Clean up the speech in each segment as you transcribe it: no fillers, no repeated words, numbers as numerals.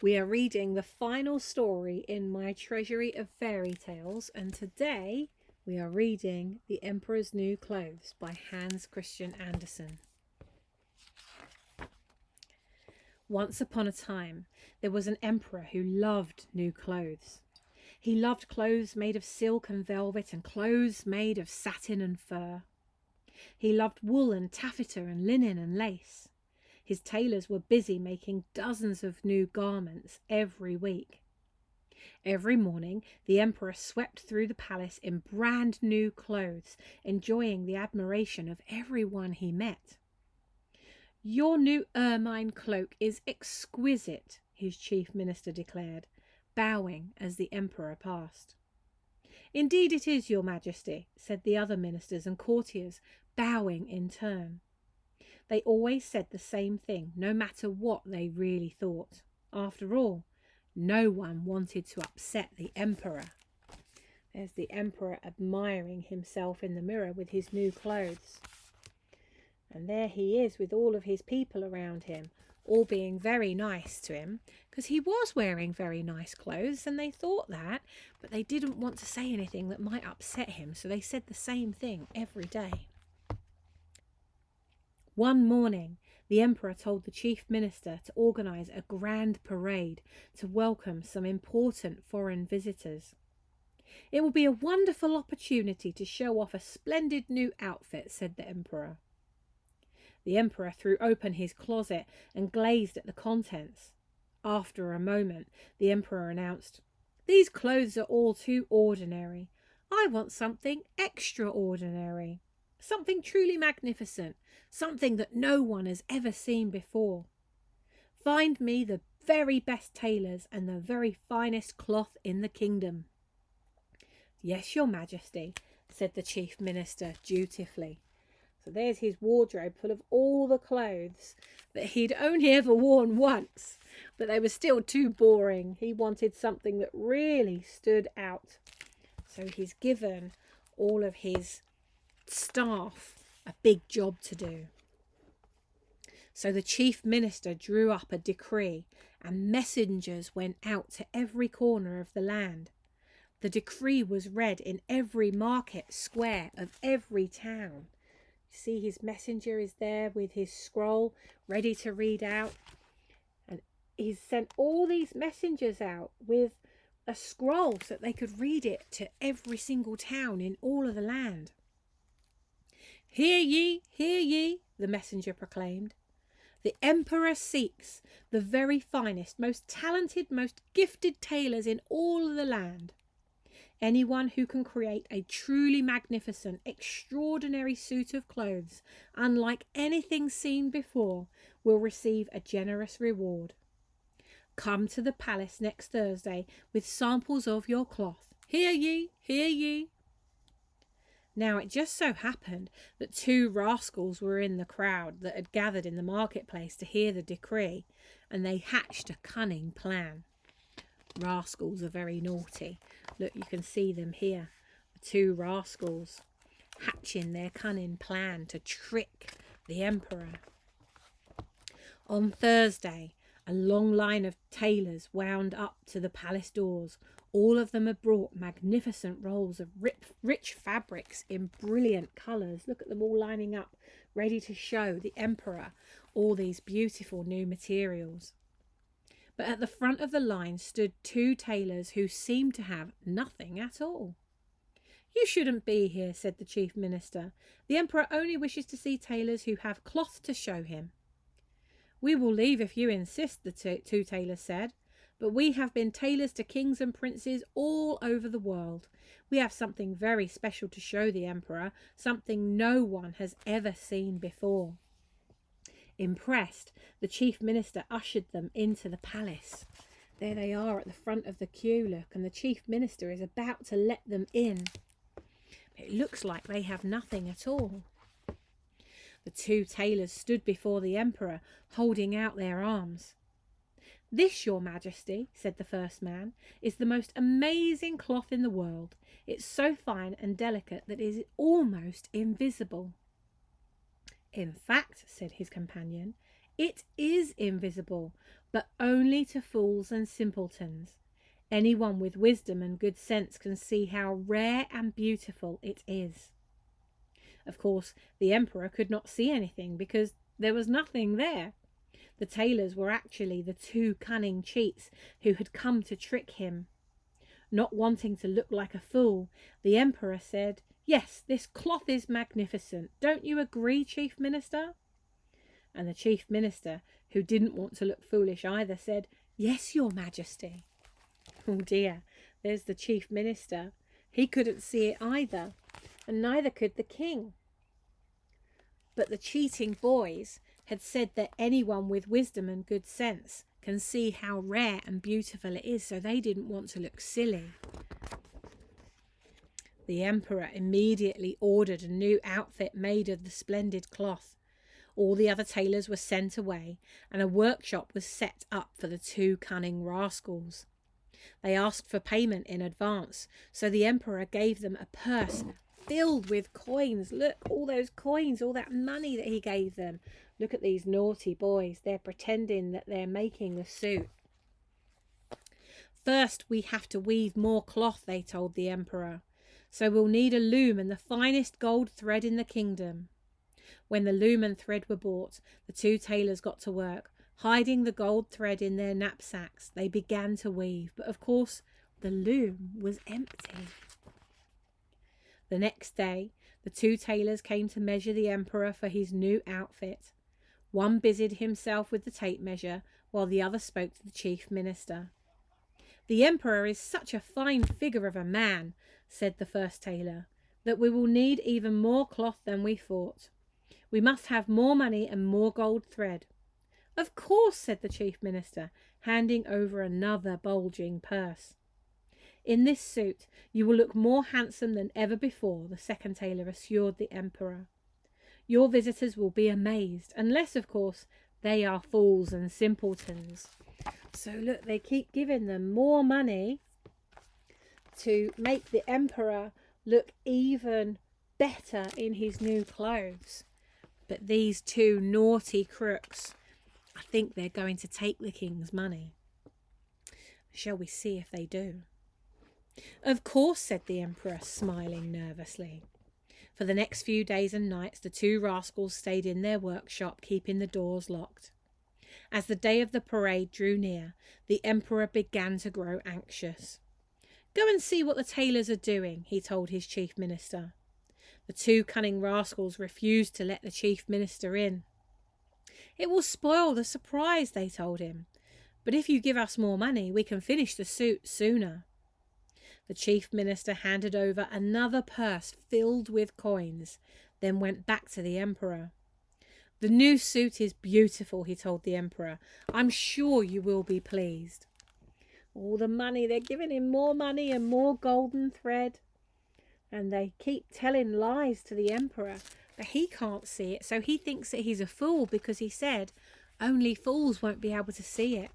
We are reading the final story in my Treasury of Fairy Tales, and today we are reading The Emperor's New Clothes by Hans Christian Andersen. Once upon a time, there was an emperor who loved new clothes. He loved clothes made of silk and velvet and clothes made of satin and fur. He loved wool and taffeta and linen and lace. His tailors were busy making dozens of new garments every week. Every morning, the emperor swept through the palace in brand new clothes, enjoying the admiration of everyone he met. "Your new ermine cloak is exquisite," his chief minister declared, bowing as the emperor passed. "Indeed it is, your majesty," said the other ministers and courtiers, bowing in turn. They always said the same thing, no matter what they really thought. After all, no one wanted to upset the emperor. There's the emperor admiring himself in the mirror with his new clothes. And there he is with all of his people around him, all being very nice to him, because he was wearing very nice clothes, and they thought that, but they didn't want to say anything that might upset him, so they said the same thing every day. One morning, the emperor told the chief minister to organise a grand parade to welcome some important foreign visitors. "It will be a wonderful opportunity to show off a splendid new outfit," said the emperor. The emperor threw open his closet and gazed at the contents. After a moment, the emperor announced, "These clothes are all too ordinary. I want something extraordinary. Something truly magnificent, something that no one has ever seen before. Find me the very best tailors and the very finest cloth in the kingdom." "Yes, your majesty," said the chief minister dutifully. So there's his wardrobe full of all the clothes that he'd only ever worn once, but they were still too boring. He wanted something that really stood out. So he's given all of his staff a big job to do. So the chief minister drew up a decree, and messengers went out to every corner of the land. The decree was read in every market square of every town. See, his messenger is there with his scroll ready to read out, and he's sent all these messengers out with a scroll so that they could read it to every single town in all of the land. Hear ye, the messenger proclaimed. "The emperor seeks the very finest, most talented, most gifted tailors in all of the land. Anyone who can create a truly magnificent, extraordinary suit of clothes, unlike anything seen before, will receive a generous reward. Come to the palace next Thursday with samples of your cloth. Hear ye, hear ye." Now it just so happened that two rascals were in the crowd that had gathered in the marketplace to hear the decree, and they hatched a cunning plan. Rascals are very naughty. Look, you can see them here. The two rascals hatching their cunning plan to trick the emperor. On Thursday, a long line of tailors wound up to the palace doors. All of them had brought magnificent rolls of rich fabrics in brilliant colours. Look at them all lining up, ready to show the emperor all these beautiful new materials. But at the front of the line stood two tailors who seemed to have nothing at all. "You shouldn't be here," said the chief minister. "The emperor only wishes to see tailors who have cloth to show him." "We will leave if you insist," the two tailors said. "But we have been tailors to kings and princes all over the world. We have something very special to show the emperor, something no one has ever seen before." Impressed, the chief minister ushered them into the palace. There they are at the front of the queue, look, and the chief minister is about to let them in. It looks like they have nothing at all. The two tailors stood before the emperor, holding out their arms. "This, your majesty," said the first man, "is the most amazing cloth in the world. It's so fine and delicate that it is almost invisible." "In fact," said his companion, It is invisible, but only to fools and simpletons. Anyone with wisdom and good sense can see how rare and beautiful it is. Of course, the emperor could not see anything because there was nothing there. The tailors were actually the two cunning cheats who had come to trick him. Not wanting to look like a fool, the emperor said, "Yes, this cloth is magnificent. Don't you agree, Chief Minister?" And the Chief Minister, who didn't want to look foolish either, said, "Yes, Your Majesty." Oh dear, there's the Chief Minister. He couldn't see it either, and neither could the king. But the cheating boys had said that anyone with wisdom and good sense can see how rare and beautiful it is, so they didn't want to look silly. The emperor immediately ordered a new outfit made of the splendid cloth. All the other tailors were sent away, and a workshop was set up for the two cunning rascals. They asked for payment in advance, so the emperor gave them a purse filled with coins. Look, all those coins, all that money that he gave them. Look at these naughty boys. They're pretending that they're making the suit. First, we have to weave more cloth, they told the emperor. So we'll need a loom and the finest gold thread in the kingdom. When the loom and thread were bought, the two tailors got to work. Hiding the gold thread in their knapsacks, they began to weave, but of course the loom was empty. The next day, the two tailors came to measure the emperor for his new outfit. One busied himself with the tape measure, while the other spoke to the chief minister. "The emperor is such a fine figure of a man," said the first tailor, "that we will need even more cloth than we thought. We must have more money and more gold thread." "Of course," said the chief minister, handing over another bulging purse. "In this suit you will look more handsome than ever before," the second tailor assured the emperor. "Your visitors will be amazed, unless, of course, they are fools and simpletons." So look, they keep giving them more money to make the emperor look even better in his new clothes. But these two naughty crooks, I think they're going to take the king's money. Shall we see if they do? "Of course," said the emperor, smiling nervously. For the next few days and nights, the two rascals stayed in their workshop, keeping the doors locked. As the day of the parade drew near, the emperor began to grow anxious. "Go and see what the tailors are doing," he told his chief minister. The two cunning rascals refused to let the chief minister in. "It will spoil the surprise," they told him. "But if you give us more money, we can finish the suit sooner." The chief minister handed over another purse filled with coins, then went back to the emperor. "The new suit is beautiful," he told the emperor. "I'm sure you will be pleased." All the money, they're giving him more money and more golden thread. And they keep telling lies to the emperor, but he can't see it, so he thinks that he's a fool because he said only fools won't be able to see it.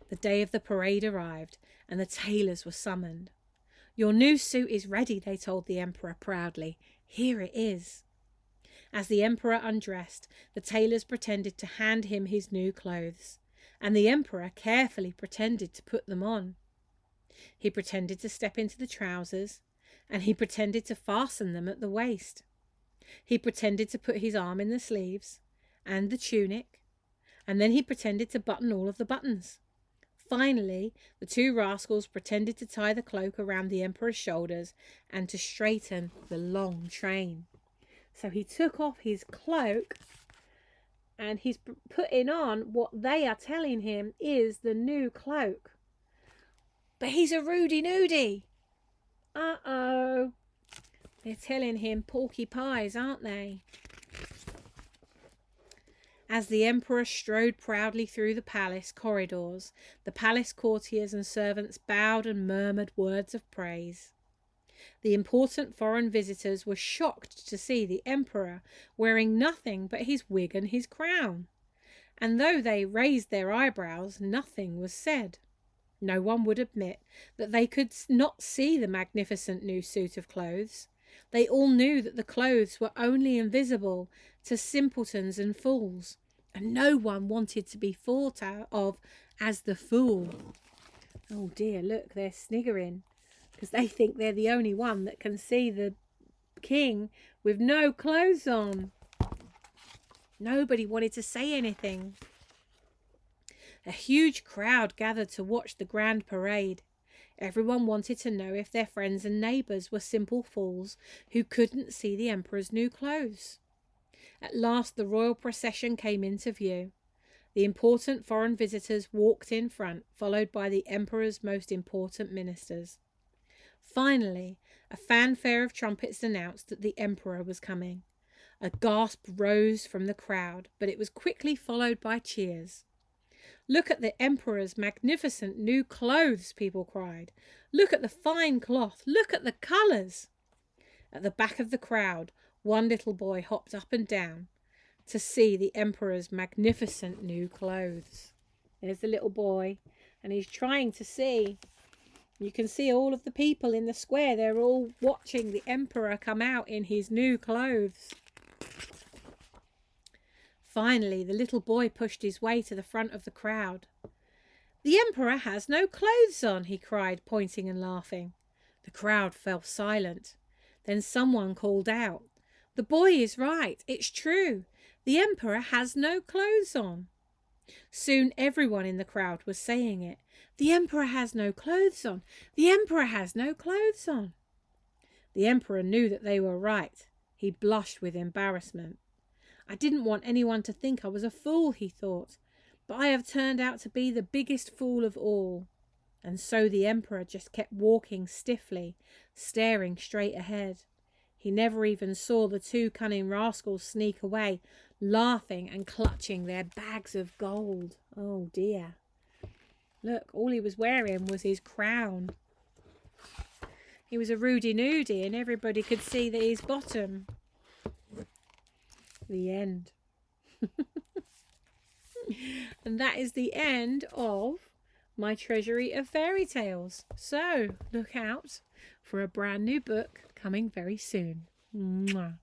The day of the parade arrived, and the tailors were summoned. "Your new suit is ready," they told the emperor proudly. "Here it is." As the emperor undressed, the tailors pretended to hand him his new clothes, and the emperor carefully pretended to put them on. He pretended to step into the trousers, and he pretended to fasten them at the waist. He pretended to put his arm in the sleeves and the tunic, and then he pretended to button all of the buttons. Finally, the two rascals pretended to tie the cloak around the emperor's shoulders and to straighten the long train. So he took off his cloak, and he's putting on what they are telling him is the new cloak. But he's a Rudy Nudie. Uh-oh. They're telling him porky pies, aren't they? As the emperor strode proudly through the palace corridors, the palace courtiers and servants bowed and murmured words of praise. The important foreign visitors were shocked to see the emperor wearing nothing but his wig and his crown. And though they raised their eyebrows, nothing was said. No one would admit that they could not see the magnificent new suit of clothes. They all knew that the clothes were only invisible to simpletons and fools, and no one wanted to be thought of as the fool. Oh dear, look, they're sniggering because they think they're the only one that can see the king with no clothes on. Nobody wanted to say anything. A huge crowd gathered to watch the grand parade. Everyone wanted to know if their friends and neighbours were simple fools who couldn't see the emperor's new clothes. At last the royal procession came into view. The important foreign visitors walked in front, followed by the emperor's most important ministers. Finally, a fanfare of trumpets announced that the emperor was coming. A gasp rose from the crowd, but it was quickly followed by cheers. "Look at the emperor's magnificent new clothes," people cried. "Look at the fine cloth. Look at the colours." At the back of the crowd, one little boy hopped up and down to see the emperor's magnificent new clothes. There's the little boy, and he's trying to see. You can see all of the people in the square. They're all watching the emperor come out in his new clothes. Finally, the little boy pushed his way to the front of the crowd. "The emperor has no clothes on," he cried, pointing and laughing. The crowd fell silent. Then someone called out, "The boy is right. It's true. The emperor has no clothes on." Soon everyone in the crowd was saying it. "The emperor has no clothes on. The emperor has no clothes on." The emperor knew that they were right. He blushed with embarrassment. "I didn't want anyone to think I was a fool," he thought, "but I have turned out to be the biggest fool of all." And so the emperor just kept walking stiffly, staring straight ahead. He never even saw the two cunning rascals sneak away, laughing and clutching their bags of gold. Oh dear. Look, all he was wearing was his crown. He was a Rudy Nudie and everybody could see that his bottom. The end. And that is the end of my Treasury of Fairy Tales. So look out for a brand new book coming very soon. Mwah.